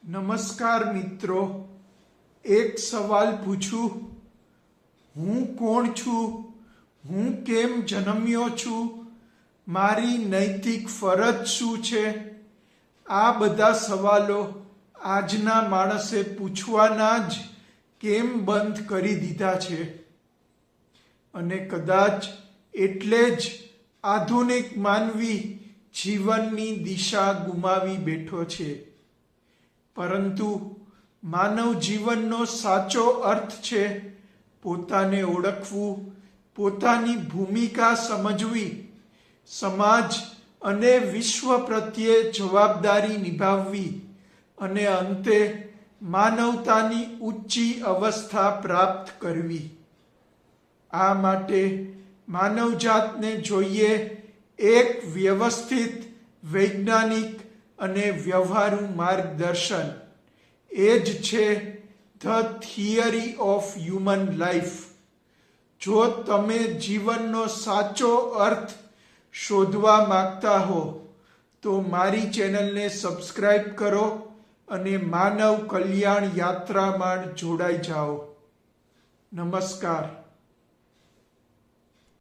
નમસ્કાર મિત્રો, એક સવાલ પૂછું? હું કોણ છું? હું કેમ જન્મ્યો છું? મારી નૈતિક ફરજ શું છે? આ બધા સવાલો આજના માણસે પૂછવાના જ કેમ બંધ કરી દીધા છે? અને કદાચ એટલે જ આધુનિક માનવી જીવનની દિશા ગુમાવી બેઠો છે. પરંતુ માનવ જીવનનો સાચો અર્થ છે પોતાને ઓળખવું, પોતાની ભૂમિકા સમજવી, સમાજ અને વિશ્વ પ્રત્યે જવાબદારી નિભાવવી અને અંતે માનવતાની ઊંચી અવસ્થા પ્રાપ્ત કરવી. આ માટે માનવજાતને જોઈએ એક વ્યવસ્થિત, વૈજ્ઞાનિક અને વ્યવહારુ માર્ગદર્શન. એ જ છે the theory of human life. જો તમે જીવનનો સાચો અર્થ શોધવા માંગતા હો તો મારી ચેનલને સબસ્ક્રાઈબ કરો અને માનવ કલ્યાણ યાત્રામાં જોડાઈ જાઓ. નમસ્કાર.